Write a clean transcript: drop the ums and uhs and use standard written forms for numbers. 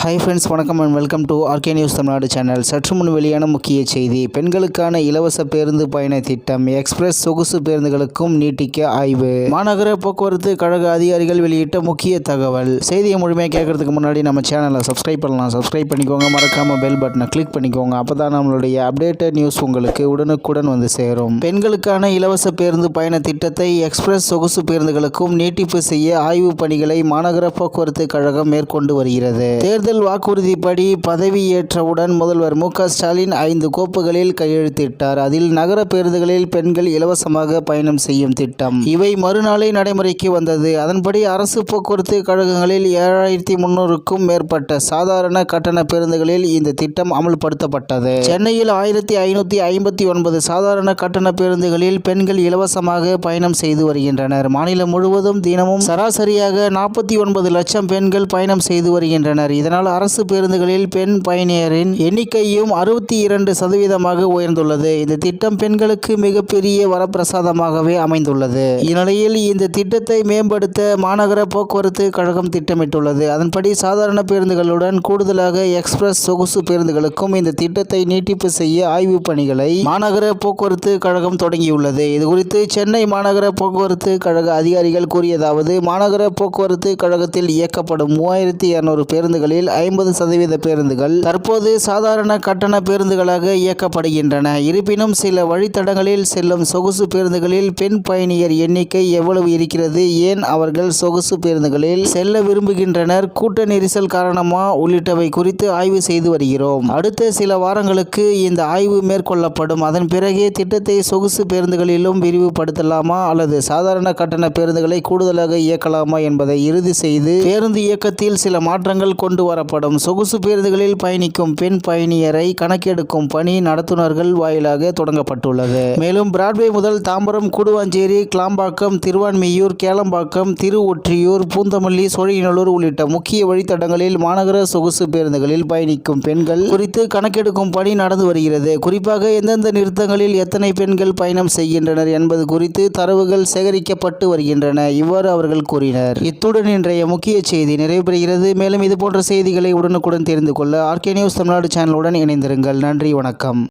Hi friends, வணக்கம் and welcome to RK news Tamil Nadu channel. சற்று முன் வெளியான முக்கிய செய்தி. பெண்களுக்கான இலவச பேருந்து பயண திட்டம் எக்ஸ்பிரஸ் சொகுசு பேருந்துகளுக்கும் நீட்டிக்க ஆய்வு. மாநகர போக்குவரத்து கழக அதிகாரிகள் வெளியிட்ட முக்கிய தகவல். செய்தியை முழுமையாக கேட்கறதுக்கு முன்னாடி நம்ம சேனலை சப்ஸ்கிரைப் பண்ணலாம். சப்ஸ்கிரைப் பண்ணிக்கோங்க. மறக்காம பெல் பட்டனை கிளிக் பண்ணிக்கோங்க. அப்பதான் நம்மளுடைய அப்டேட்டட் நியூஸ் உங்களுக்கு உடனுக்குடன் வந்து சேரும். பெண்களுக்கான இலவச பேருந்து பயண திட்டத்தை எக்ஸ்பிரஸ் சொகுசு பேருந்துகளுக்கும் நீட்டிப்பு செய்ய ஆய்வு பணிகளை மாநகர போக்குவரத்து கழகம் மேற்கொண்டு வருகிறது. தேர்தல் வாக்குறுதிப்படி பதவியேற்றவுடன் முதல்வர் மு.க. ஸ்டாலின் 5 கோப்புகளில் கையெழுத்திட்டார். அதில் நகர பேருந்துகளில் பெண்கள் இலவசமாக பயணம் செய்யும் திட்டம் இவை மறுநாளே நடைமுறைக்கு வந்தது. அதன்படி அரசு போக்குவரத்து கழகங்களில் 7300க்கும் மேற்பட்ட சாதாரண கட்டண பேருந்துகளில் இந்த திட்டம் அமல்படுத்தப்பட்டது. சென்னையில் 1559 சாதாரண கட்டண பேருந்துகளில் பெண்கள் இலவசமாக பயணம் செய்து வருகின்றனர். மாநிலம் முழுவதும் தினமும் சராசரியாக 49 லட்சம் பெண்கள் பயணம் செய்து வருகின்றனர். இதனால் அரசு பேருந்துகளில் பெண் பயணியரின் எண்ணிக்கையும் 62% உயர்ந்துள்ளது. இந்த திட்டம் பெண்களுக்கு மிகப்பெரிய வரப்பிரசாதமாகவே அமைந்துள்ளது. இந்நிலையில் இந்த திட்டத்தை மேம்படுத்த மாநகர போக்குவரத்து கழகம் திட்டமிட்டுள்ளது. அதன்படி சாதாரண பேருந்துகளுடன் கூடுதலாக எக்ஸ்பிரஸ் சொகுசு பேருந்துகளுக்கும் இந்த திட்டத்தை நீட்டிப்பு செய்ய ஆய்வு பணிகளை மாநகர போக்குவரத்து கழகம் தொடங்கியுள்ளது. இதுகுறித்து சென்னை மாநகர போக்குவரத்து கழக அதிகாரிகள் கூறியதாவது: மாநகர போக்குவரத்து கழகத்தில் இயக்கப்படும் 3200 பேருந்துகளில் 50% பேருந்துகள் தற்போது சாதாரண கட்டண பேருந்துகளாக இயக்கப்படுகின்றன. இருப்பினும் சில வழித்தடங்களில் செல்லும் சொகுசு பேருந்துகளில் பெண் பயணியர் எண்ணிக்கை எவ்வளவு இருக்கிறது, ஏன் அவர்கள் சொகுசு பேருந்துகளில் செல்ல விரும்புகின்றனர், கூட்ட நெரிசல் காரணமா உள்ளிட்டவை குறித்து ஆய்வு செய்து வருகிறோம். அடுத்த சில வாரங்களுக்கு இந்த ஆய்வு மேற்கொள்ளப்படும். அதன் பிறகே திட்டத்தை சொகுசு பேருந்துகளிலும் விரிவுபடுத்தலாமா அல்லது சாதாரண கட்டண பேருந்துகளை கூடுதலாக இயக்கலாமா என்பதை இறுதி செய்து பேருந்து இயக்கத்தில் சில மாற்றங்கள் கொண்டு வரப்படும். சொகுசு பேருந்துகளில் பயணிக்கும் பெண் பயணியரை கணக்கெடுக்கும் பணி நடத்துனர்கள் வாயிலாக தொடங்கப்பட்டுள்ளது. மேலும் பிராட்வே முதல் தாம்பரம், கூடுவாஞ்சேரி, கிளாம்பாக்கம், திருவான்மியூர், கேளம்பாக்கம், திருவொற்றியூர், பூந்தமல்லி, சோழிங்கநல்லூர் உள்ளிட்ட முக்கிய வழித்தடங்களில் மாநகர சொகுசு பேருந்துகளில் பயணிக்கும் பெண்கள் குறித்து கணக்கெடுக்கும் பணி நடந்து வருகிறது. குறிப்பாக எந்தெந்த நிறுத்தங்களில் எத்தனை பெண்கள் பயணம் செய்கின்றனர் என்பது குறித்து தரவுகள் சேகரிக்கப்பட்டு வருகின்றன. இவ்வாறு அவர்கள் கூறினர். இத்துடன் இன்றைய முக்கிய செய்தி நிறைவு பெறுகிறது. மேலும் இதுபோன்ற செய்திகளை உடனுக்குடன் தெரிந்து கொள்ள ஆர்கே நியூஸ் தமிழ்நாடு சேனலுடன் இணைந்திருங்கள். நன்றி, வணக்கம்.